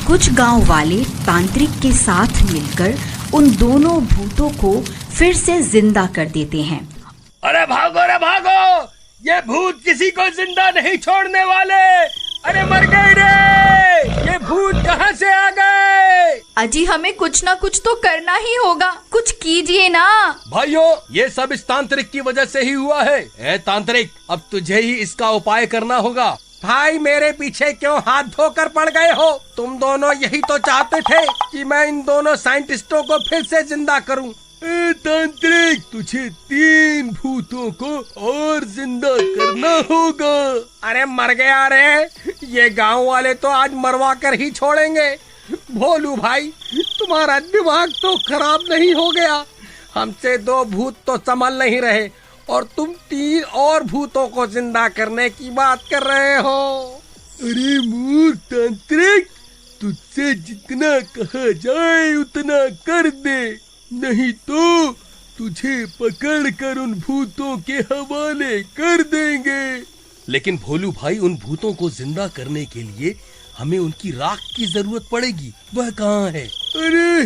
कुछ गांव वाले तांत्रिक के साथ मिलकर उन दोनों भूतों को फिर से जिंदा कर देते हैं। अरे भागो, ये भूत किसी को जिंदा नहीं छोड़ने वाले। अरे मर गए रे, ये भूत कहाँ से आ गए? अजी हमें कुछ ना कुछ तो करना ही होगा, कुछ कीजिए ना। भाइयों, ये सब इस तांत्रिक की वजह से ही हुआ है। ए तांत्रिक, अब तुझे ही इसका उपाय करना होगा। भाई मेरे पीछे क्यों हाथ धोकर पड़ गए हो? तुम दोनों यही तो चाहते थे कि मैं इन दोनों साइंटिस्टों को फिर से जिंदा करूं। तांत्रिक, तुझे 3 भूतों को और जिंदा करना होगा। अरे मर गया रे, ये गांव वाले तो आज मरवा कर ही छोड़ेंगे। भोलू भाई, तुम्हारा दिमाग तो खराब नहीं हो गया? हमसे 2 भूत तो संभल नहीं रहे और तुम 3 और भूतों को जिंदा करने की बात कर रहे हो। अरे मूर्ख तांत्रिक, तुझसे जितना कहा जाए उतना कर दे, नहीं तो तुझे पकड़कर उन भूतों के हवाले कर देंगे। लेकिन भोलू भाई, उन भूतों को जिंदा करने के लिए हमें उनकी राख की जरूरत पड़ेगी। वह कहाँ है? अरे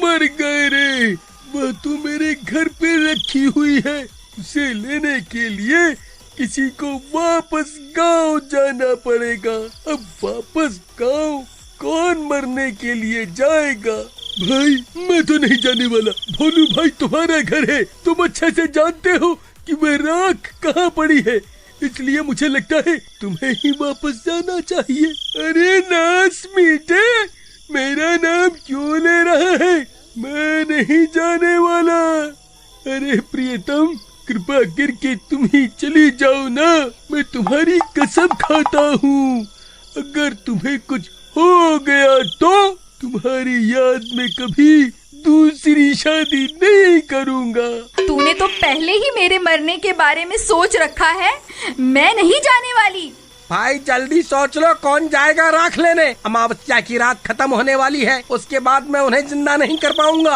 मर गए रे, वह तो मेरे घर पे रखी हुई है। उसे लेने के लिए किसी को वापस गांव जाना पड़ेगा। अब वापस गांव कौन मरने के लिए जाएगा? भाई मैं तो नहीं जाने वाला। भोलू भाई, तुम्हारा घर है, तुम अच्छे से जानते हो कि वह राख कहाँ पड़ी है, इसलिए मुझे लगता है तुम्हें ही वापस जाना चाहिए। अरे नास मीटे, मेरा नाम क्यों ले रहा है? मैं नहीं जाने वाला। अरे प्रियतम, कृपा करके तुम ही चली जाओ ना, मैं तुम्हारी कसम खाता हूँ। अगर तुम्हें कुछ हो गया तो तुम्हारी याद में कभी दूसरी शादी नहीं करूँगा। तूने तो पहले ही मेरे मरने के बारे में सोच रखा है, मैं नहीं जाने वाली। भाई जल्दी सोच लो, कौन जाएगा राख लेने? अमावस्या की रात खत्म होने वाली है, उसके बाद मैं उन्हें जिंदा नहीं कर पाऊंगा।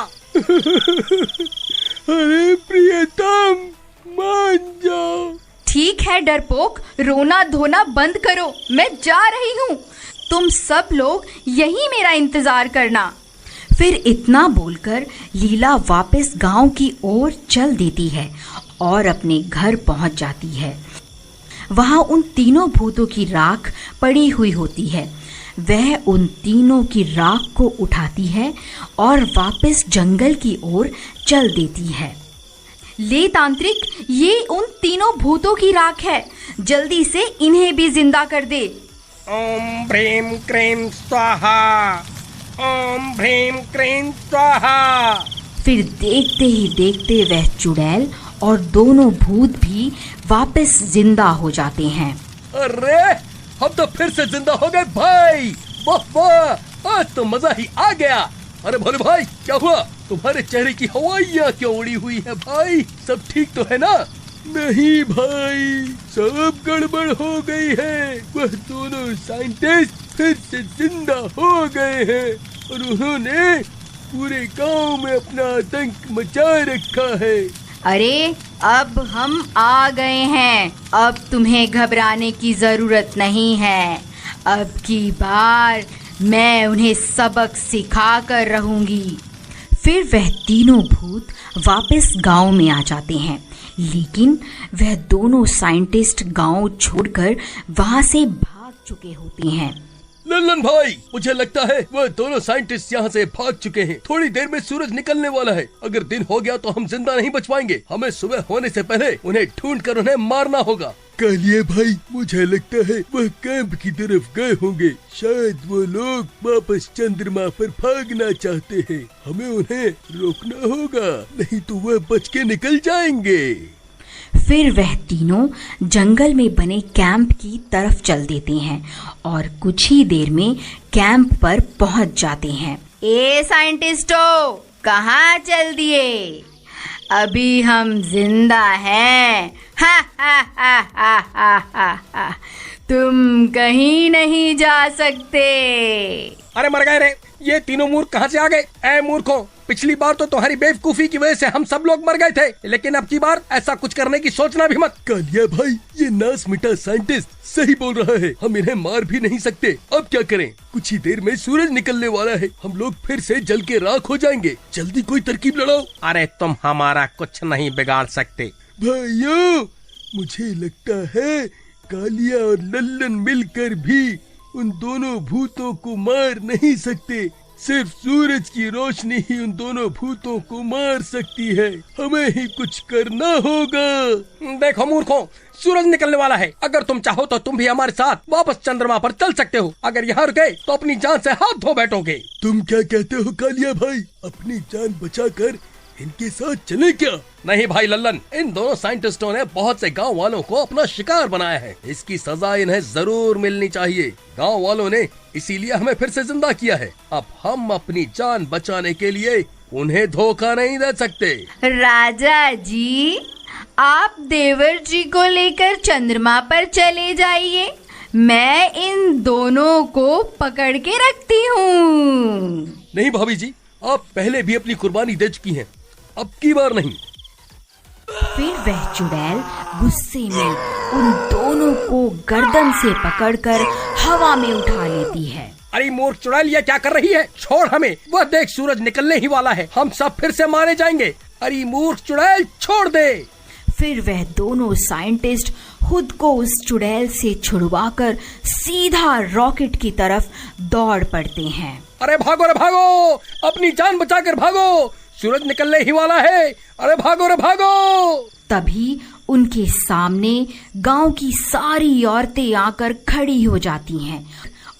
अरे प्रियतम, मान जाओ। ठीक है डरपोक, रोना धोना बंद करो, मैं जा रही हूँ। तुम सब लोग यहीं मेरा इंतजार करना। फिर इतना बोलकर लीला वापस गांव की ओर चल देती है और अपने घर पहुंच जाती है। वहां उन तीनों भूतों की राख पड़ी हुई होती है। वह उन तीनों की राख को उठाती है और वापस जंगल की ओर चल देती है। ले तांत्रिक, ये उन तीनों भूतों की राख है, जल्दी से इन्हें भी जिंदा कर दे। ओम भ्रीम क्रीम स्वाहा, ओम भ्रीम क्रीम स्वाहा। फिर देखते ही देखते वह चुड़ैल और दोनों भूत भी वापस जिंदा हो जाते हैं। अरे हम तो फिर से जिंदा हो गए भाई, वाह वाह, आज तो मजा ही आ गया। अरे भोले भाई, क्या हुआ? तुम्हारे चेहरे की हवाइयाँ क्यों उड़ी हुई है भाई? सब ठीक तो है ना? नहीं भाई, सब गड़बड़ हो गई है। वह दोनों साइंटिस्ट फिर से जिंदा हो गए हैं और उन्होंने पूरे गांव में अपना आतंक मचा रखा है। अरे अब हम आ गए हैं, अब तुम्हें घबराने की जरूरत नहीं है। अब की बार मैं उन्हें सबक सिखा कर रहूंगी। फिर वह तीनों भूत वापस गांव में आ जाते हैं, लेकिन वह दोनों साइंटिस्ट गांव छोड़कर वहां से भाग चुके होते हैं। लल्लन भाई, मुझे लगता है वह दोनों साइंटिस्ट यहाँ से भाग चुके हैं। थोड़ी देर में सूरज निकलने वाला है, अगर दिन हो गया तो हम जिंदा नहीं बच पाएंगे। हमें सुबह होने से पहले उन्हें ढूंढ कर उन्हें मारना होगा। कालिया भाई, मुझे लगता है वह कैंप की तरफ गए होंगे। शायद वो लोग वापस चंद्रमा पर भागना चाहते हैं। हमें उन्हें रोकना होगा, नहीं तो वह बच के निकल जाएंगे। फिर वह तीनों जंगल में बने कैंप की तरफ चल देते हैं और कुछ ही देर में कैंप पर पहुंच जाते हैं। ए साइंटिस्टों, कहाँ चल दिए? अभी हम जिंदा हैं। हा हा हा हा हा हा हा। तुम कहीं नहीं जा सकते। अरे मर गए रे, ये तीनों मूर्ख कहाँ से आ गए? ऐ मूर्खों, पिछली बार तो तुम्हारी बेवकूफी की वजह से हम सब लोग मर गए थे, लेकिन अब की बार ऐसा कुछ करने की सोचना भी मत। कालिया भाई, ये नास मिटा साइंटिस्ट सही बोल रहा है, हम इन्हें मार भी नहीं सकते। अब क्या करें? कुछ ही देर में सूरज निकलने वाला है, हम लोग फिर से जल के राख हो जाएंगे। जल्दी कोई तरकीब लड़ाओ। अरे तुम हमारा कुछ नहीं बिगाड़ सकते। भाइयों, मुझे लगता है कालिया और लल्लन मिलकर भी उन दोनों भूतों को मार नहीं सकते। सिर्फ सूरज की रोशनी ही उन दोनों भूतों को मार सकती है। हमें ही कुछ करना होगा। देखो मूर्खों, सूरज निकलने वाला है। अगर तुम चाहो तो तुम भी हमारे साथ वापस चंद्रमा पर चल सकते हो। अगर यहाँ रुके तो अपनी जान से हाथ धो बैठोगे। तुम क्या कहते हो कालिया भाई? अपनी जान बचाकर इनके साथ चले क्या? नहीं भाई लल्लन, इन दोनों साइंटिस्टों ने बहुत से गांव वालों को अपना शिकार बनाया है। इसकी सजा इन्हें जरूर मिलनी चाहिए। गांव वालों ने इसीलिए हमें फिर से जिंदा किया है। अब हम अपनी जान बचाने के लिए उन्हें धोखा नहीं दे सकते। राजा जी, आप देवर जी को लेकर चंद्रमा पर चले जाइए, मैं इन दोनों को पकड़ के रखती हूँ। नहीं भाभी जी, आप पहले भी अपनी कुर्बानी दे चुकी हैं, अब की बार नहीं। फिर वह चुड़ैल गुस्से में उन दोनों को गर्दन से पकड़कर हवा में उठा लेती है। अरे मूर्ख चुड़ैल, ये क्या कर रही है? छोड़ हमें। वह देख, सूरज निकलने ही वाला है, हम सब फिर से मारे जाएंगे। अरे मूर्ख चुड़ैल, छोड़ दे। फिर वह दोनों साइंटिस्ट खुद को उस चुड़ैल से छुड़वाकर सीधा रॉकेट की तरफ दौड़ पड़ते हैं। अरे भागो रे भागो, अपनी जान बचाकर भागो, सूरज निकलने ही वाला है। अरे भागो रे भागो। तभी उनके सामने गांव की सारी औरतें आकर खड़ी हो जाती हैं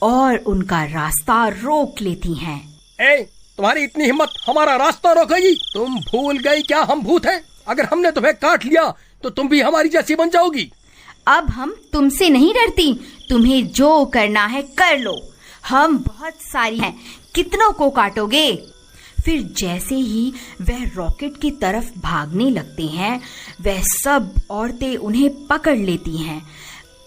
और उनका रास्ता रोक लेती हैं। ए, तुम्हारी इतनी हिम्मत हमारा रास्ता रोकेगी? तुम भूल गई क्या हम भूत हैं? अगर हमने तुम्हें काट लिया तो तुम भी हमारी जैसी बन जाओगी। अब हम तुमसे नहीं डरती, तुम्हें जो करना है कर लो, हम बहुत सारी हैं, कितनों को काटोगे? फिर जैसे ही वह रॉकेट की तरफ भागने लगते हैं, वह सब औरतें उन्हें पकड़ लेती हैं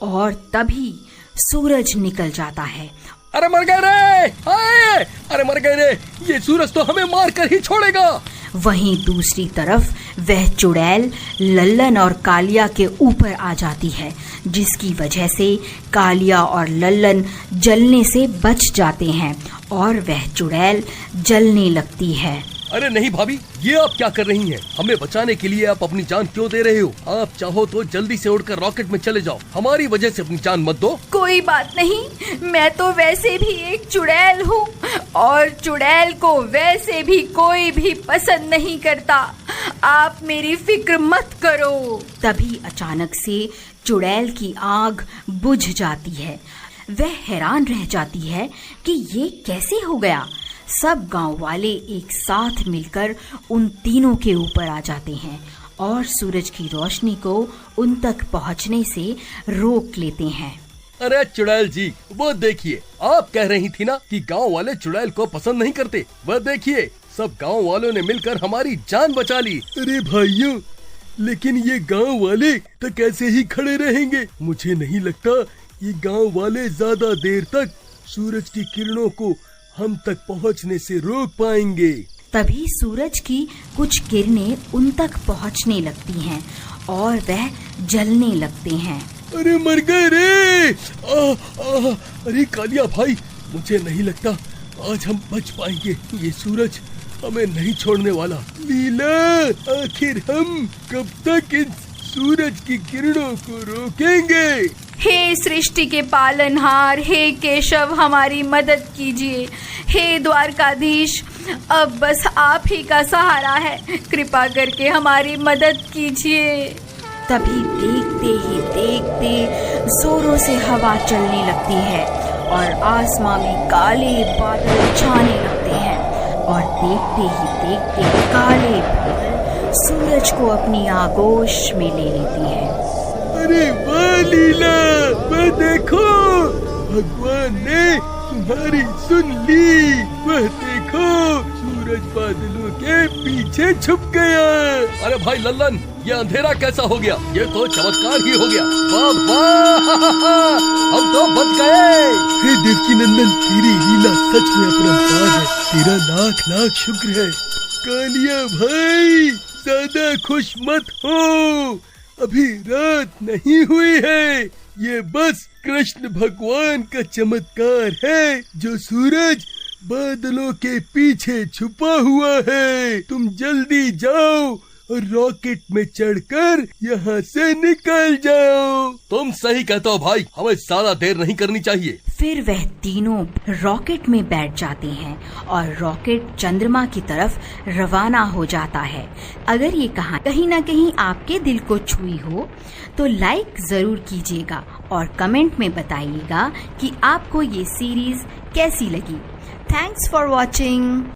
और तभी सूरज निकल जाता है। अरे मर गए रे, हाय! अरे मर गए रे, ये सूरज तो हमें मार कर ही छोड़ेगा। वहीं दूसरी तरफ वह चुड़ैल लल्लन और कालिया के ऊपर आ जाती है, जिसकी वजह से कालिया और लल्लन जलने से बच जाते हैं और वह चुड़ैल जलने लगती है। अरे नहीं भाभी, ये आप क्या कर रही हैं? हमें बचाने के लिए आप अपनी जान क्यों दे रहे हो? आप चाहो तो जल्दी से उड़कर रॉकेट में चले जाओ, हमारी वजह से अपनी जान मत दो। कोई बात नहीं, मैं तो वैसे भी एक चुड़ैल हूँ और चुड़ैल को वैसे भी कोई भी पसंद नहीं करता, आप मेरी फिक्र मत करो। तभी अचानक से चुड़ैल की आग बुझ जाती है। वह हैरान रह जाती है कि ये कैसे हो गया। सब गांव वाले एक साथ मिलकर उन तीनों के ऊपर आ जाते हैं और सूरज की रोशनी को उन तक पहुंचने से रोक लेते हैं। अरे चुड़ैल जी, वो देखिए, आप कह रही थी ना कि गांव वाले चुड़ैल को पसंद नहीं करते। वह देखिए, सब गांव वालों ने मिलकर हमारी जान बचा ली। अरे भाइयों, लेकिन ये गांव वाले तो कैसे ही खड़े रहेंगे? मुझे नहीं लगता ये गांव वाले ज्यादा देर तक सूरज की किरणों को हम तक पहुंचने से रोक पाएंगे। तभी सूरज की कुछ किरणें उन तक पहुंचने लगती हैं और वह जलने लगते हैं। अरे मर गए रे! अरे कालिया भाई, मुझे नहीं लगता आज हम बच पाएंगे। ये सूरज हमें नहीं छोड़ने वाला। लीला, आखिर हम कब तक इन सूरज की किरणों को रोकेंगे? हे सृष्टि के पालनहार, हे केशव, हमारी मदद कीजिए। हे द्वारकाधीश, अब बस आप ही का सहारा है, कृपा करके हमारी मदद कीजिए। तभी देखते ही देखते जोरों से हवा चलने लगती है और आसमां में काले बादल छाने लगते हैं और देखते ही देखते काले बादल सूरज को अपनी आगोश में ले लेती है। अरे वाह लीला, वह देखो, भगवान ने तुम्हारी सुन ली। वह देखो, सूरज बादलों के पीछे छुप गया। अरे भाई लल्लन, ये अंधेरा कैसा हो गया? ये तो चमत्कार ही हो गया। वाह वाह, हम तो बच गए। हे देवकी नंदन, तेरी लीला सच में अपरंपार है। तेरा लाख लाख शुक्र है। कालिया भाई, ज्यादा खुश मत हो, अभी रात नहीं हुई है। ये बस कृष्ण भगवान का चमत्कार है, जो सूरज बादलों के पीछे छुपा हुआ है। तुम जल्दी जाओ और रॉकेट में चढ़कर यहाँ से निकल जाओ। तुम सही कहते हो भाई, हमें ज्यादा देर नहीं करनी चाहिए। फिर वह तीनों रॉकेट में बैठ जाते हैं और रॉकेट चंद्रमा की तरफ रवाना हो जाता है। अगर ये कहानी कहीं न कहीं आपके दिल को छुई हो तो लाइक जरूर कीजिएगा और कमेंट में बताइएगा कि आपको ये सीरीज कैसी लगी। Thanks for watching.